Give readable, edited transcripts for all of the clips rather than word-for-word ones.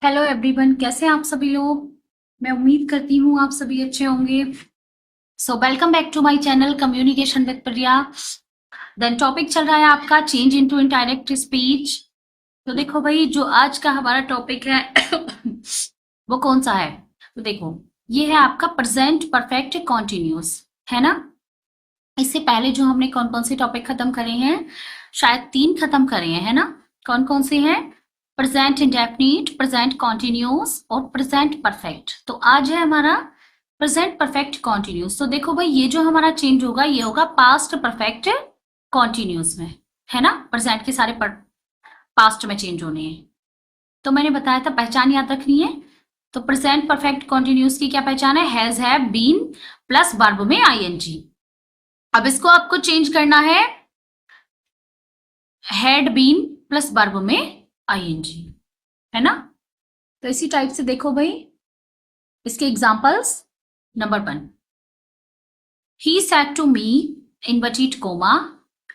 Hello everyone, कैसे हैं आप सभी लोग। मैं उम्मीद करती हूँ आप सभी अच्छे होंगे। So welcome back to my channel communication with Priya. Then topic चल रहा है आपका चेंज इनटू इनडायरेक्ट स्पीच। तो देखो भाई, जो आज का हमारा टॉपिक है वो कौन सा है। तो देखो, ये है आपका प्रेजेंट परफेक्ट कॉन्टिन्यूस, है ना। इससे पहले जो हमने कौन कौन से टॉपिक खत्म करे हैं, शायद 3 खत्म करे हैं, है ना। कौन कौन से हैं? प्रेजेंट इंडेफिनिट, प्रेजेंट कॉन्टिन्यूस और प्रेजेंट परफेक्ट। तो आज है हमारा प्रेजेंट परफेक्ट कॉन्टिन्यूस। तो देखो भाई, ये जो हमारा चेंज होगा ये होगा पास्ट परफेक्ट कॉन्टिन्यूस में, है ना। प्रेजेंट के सारे पास्ट में चेंज होने हैं। तो मैंने बताया था पहचान याद रखनी है। तो प्रेजेंट परफेक्ट कॉन्टिन्यूस की क्या पहचान है? Has, have, been plus verb में आईएनजी। अब इसको आपको चेंज करना है हैड बीन प्लस वर्ब में आईएनजी, है ना। तो इसी टाइप से देखो भाई, इसके examples. Number 1, he said to me inverted comma,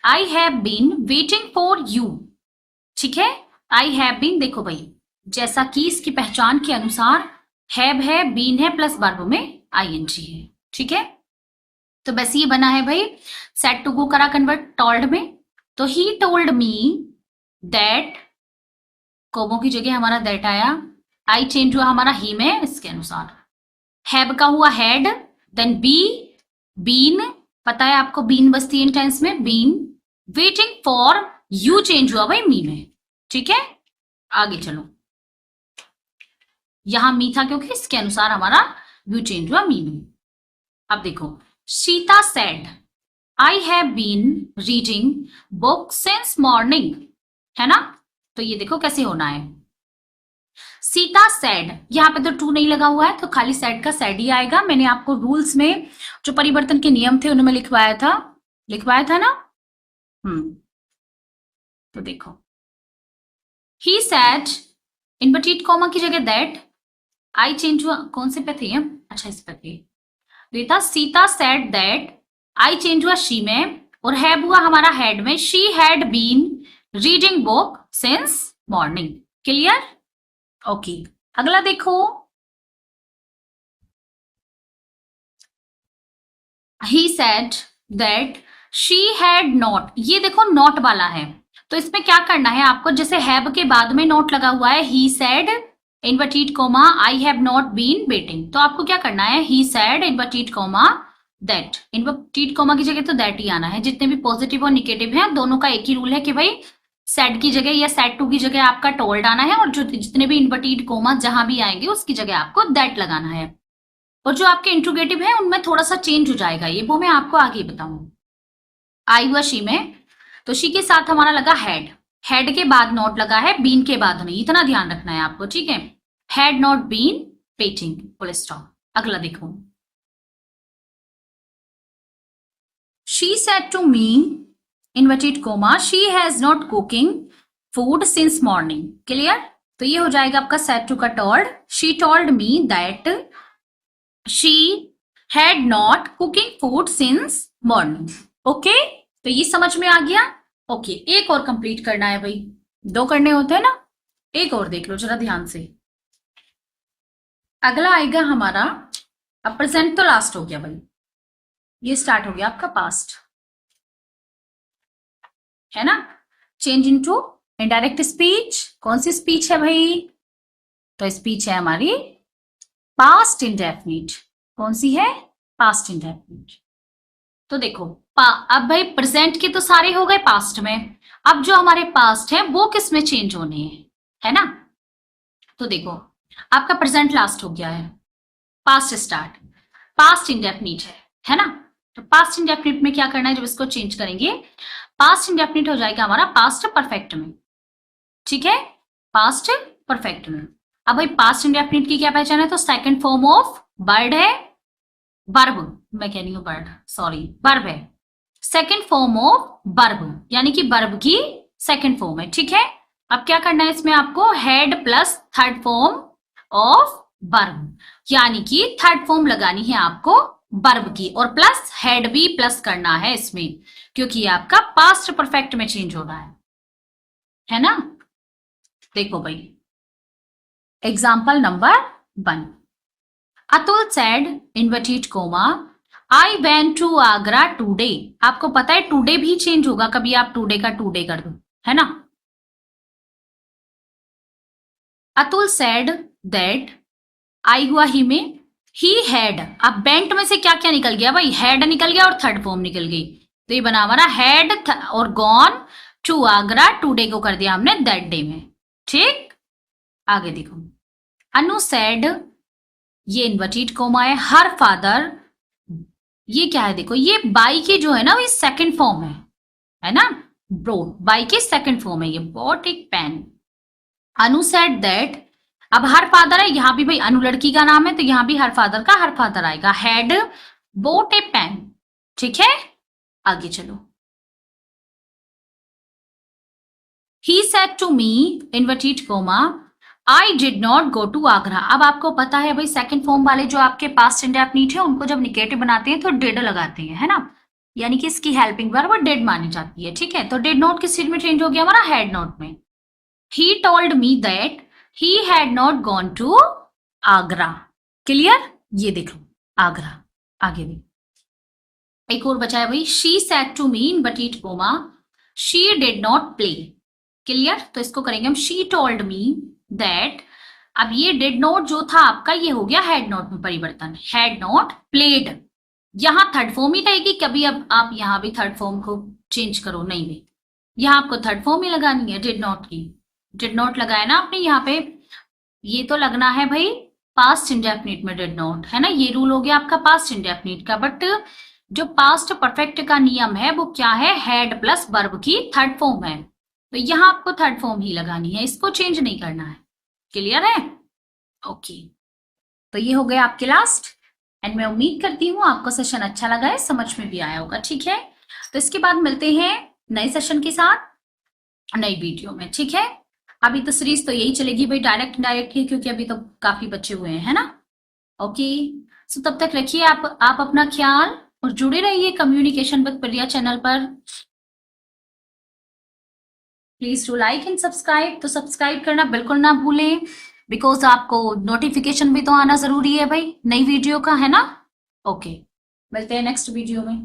I have been waiting for you. ठीक है, आई हैव बीन, देखो भाई, जैसा कि इसकी पहचान के अनुसार हैव है, बीन है प्लस वर्ब में आईएनजी है। ठीक है, तो बस ये बना है भाई। सेड टू को करा कन्वर्ट टोल्ड में। तो ही टोल्ड मी दैट, कोमो की जगह हमारा दैट आया। आई चेंज हुआ हमारा ही में इसके अनुसार। हैव का हुआ हैड। देन बी, बीन, पता है आपको बीन बसती है टेंस में, been. Waiting for you change हुआ भाई मी में। ठीक है, आगे चलो। यहां मी था क्योंकि इसके अनुसार हमारा यू चेंज हुआ मी में। अब देखो, Sita said I have been reading book since morning, है ना। तो ये देखो कैसे होना है। सीता सेड, यहाँ पे तो टू नहीं लगा हुआ है तो खाली सेड का सेड ही आएगा। मैंने आपको रूल्स में जो परिवर्तन के नियम थे उनमें लिखवाया था ना। तो देखो, ही सेड इनवर्टेड कॉमा की जगह दैट, आई चेंज हुआ, कौन से पे थे हम? अच्छा, इस पे थे। बेटा Sita said that, I change हुआ शी में, और हैव हुआ हमारा हैड में। She had been reading book since morning. Clear? Okay, अगला देखो। He said that she had not, ये देखो नॉट वाला है। तो इसमें क्या करना है आपको, जैसे हैव के बाद में नॉट लगा हुआ है, he said inverted comma I have not been waiting, तो आपको क्या करना है, he said inverted comma that. Inverted comma की जगह तो दैट ही आना है। जितने भी पॉजिटिव और निगेटिव हैं दोनों का एक ही रूल है कि भाई सेड की जगह या सेड टू की जगह आपका टोल्ड आना है, और जो जितने भी इनवर्टेड कोमा जहां भी आएंगे उसकी जगह आपको दैट लगाना है। और जो आपके इंट्रोगेटिव है उनमें थोड़ा सा चेंज हो जाएगा, ये वो मैं आपको आगे बताऊंगी। आई हुआ शी में, तो शी के साथ हमारा लगा हैड। हैड के बाद नॉट लगा है, बीन के बाद नहीं, इतना ध्यान रखना है आपको। ठीक है, had not been waiting, full stop. अगला देखो, she said to me inverted comma she has not cooking food since morning. Clear? तो ये हो जाएगा आपका सेड टू का told. She told me that she had not cooking food since morning. Okay, तो ये समझ में आ गया। ओके, एक और कंप्लीट करना है भाई, 2 करने होते हैं ना। एक और देख लो जरा ध्यान से। अगला आएगा हमारा, अब प्रेजेंट तो लास्ट हो गया भाई, ये स्टार्ट हो गया आपका पास्ट, है ना। चेंज इनटू इनडायरेक्ट स्पीच, कौन सी स्पीच है भाई? तो स्पीच है हमारी पास्ट इंडेफिनिट। कौन सी है? Past indefinite. तो देखो, अब भाई प्रेजेंट के तो सारे हो गए पास्ट में, अब जो हमारे पास्ट है वो किस में चेंज होने हैं, है ना। तो देखो, आपका प्रेजेंट लास्ट हो गया है, पास्ट स्टार्ट, पास्ट इंडेफिनिट है ना। तो पास्ट इंडेफिनिट में क्या करना है, जब इसको चेंज करेंगे पास्ट इंडेफिनिट हो जाएगा हमारा पास्ट परफेक्ट में। ठीक है, पास्ट परफेक्ट में। अब भाई पास्ट इंडेफिनिट की क्या पहचान है, तो सेकंड फॉर्म ऑफ वर्ड है, वर्ब, मैं कह रही हूं वर्ड, सॉरी, वर्ब है। सेकंड फॉर्म ऑफ वर्ब, यानी कि वर्ब की सेकंड फॉर्म है। ठीक है, अब क्या करना है इसमें आपको, head plus third form of verb, यानी कि थर्ड फॉर्म लगानी है आपको वर्ब की, और प्लस हेड भी प्लस करना है इसमें, क्योंकि ये आपका पास्ट परफेक्ट में चेंज हो रहा है ना। देखो भाई, example number 1, Atul said inverted comma I went to Agra today. आपको पता है टुडे भी चेंज होगा, कभी आप टुडे का टुडे कर दो, है ना। अतुल सेड दैट, आई हुआ ही में, ही हैड, अब बेंट में से क्या क्या निकल गया भाई, हैड निकल गया और थर्ड फॉर्म निकल गई, तो ये बना हमारा हैड और गॉन टू आगरा, टुडे को कर दिया हमने दैट डे में। ठीक, आगे देखो, अनु सेड, ये इन्वर्टेड कोमा है, हर फादर, ये क्या है देखो, ये बाई की जो है ना वो सेकंड फॉर्म है ना, ब्रोड, बाई की सेकंड फॉर्म है, ये बॉट एक पेन। अनु सेड दैट, अब हर फादर है, यहां भी भाई अनु लड़की का नाम है तो यहां भी हर फादर का हर फादर आएगा, हैड बोट ए पेन। ठीक है, आगे चलो, he said to me inverted comma I did not go to Agra. अब आपको पता है भाई सेकंड फॉर्म वाले जो आपके पास्ट इंडेफिनिट है उनको जब निगेटिव बनाते हैं तो डिड लगाते हैं, है ना, यानी कि इसकी हेल्पिंग वर्ब वो डिड मानी जाती है। ठीक है, तो डिड नॉट किस चीज में चेंज हो गया हमारा, हैड नॉट में। He told me that he had not gone to Agra. Clear, ये देख लो आगरा, आगे भी एक और बचा है भाई, she said to me in बटीट comma she did not play. Clear, तो इसको करेंगे हम शी टोल्ड मी दैट, अब ये डिड नॉट जो था आपका ये हो गया हैड नॉट में परिवर्तन, हैड नॉट प्लेड, यहां थर्ड फॉर्म ही रहेगी, कभी अब आप यहां भी थर्ड फॉर्म को चेंज करो नहीं भी, यहां आपको थर्ड फॉर्म ही लगानी है डिड नॉट की, डिड नॉट लगाया ना आपने यहाँ पे, ये तो लगना है भाई पास्ट इंडेफिनिट में डिड नॉट, है ना, ये रूल हो गया आपका पास्ट इंडेफिनिट का, बट जो पास्ट परफेक्ट का नियम है वो क्या है, हैड प्लस वर्ब की थर्ड फॉर्म है, तो यहां आपको थर्ड फॉर्म ही लगानी है, इसको चेंज नहीं करना है। क्लियर है, ओके, तो ये हो गया आपके लास्ट, एंड मैं उम्मीद करती हूँ आपको सेशन अच्छा लगा है, समझ में भी आया होगा। ठीक है, तो इसके बाद मिलते हैं नए सेशन के साथ नई वीडियो में। ठीक है, अभी तो सीरीज तो यही चलेगी भाई डायरेक्ट डायरेक्ट ही, क्योंकि अभी तो काफी बच्चे हुए हैं, है ना। ओके, सो तब तक रखिए आप अपना ख्याल और जुड़े रहिए कम्युनिकेशन विद प्रिया चैनल पर। Please to like and subscribe, तो सब्सक्राइब करना बिल्कुल ना भूलें, बिकॉज आपको नोटिफिकेशन भी तो आना जरूरी है भाई नई वीडियो का, है ना। ओके, मिलते हैं नेक्स्ट वीडियो में।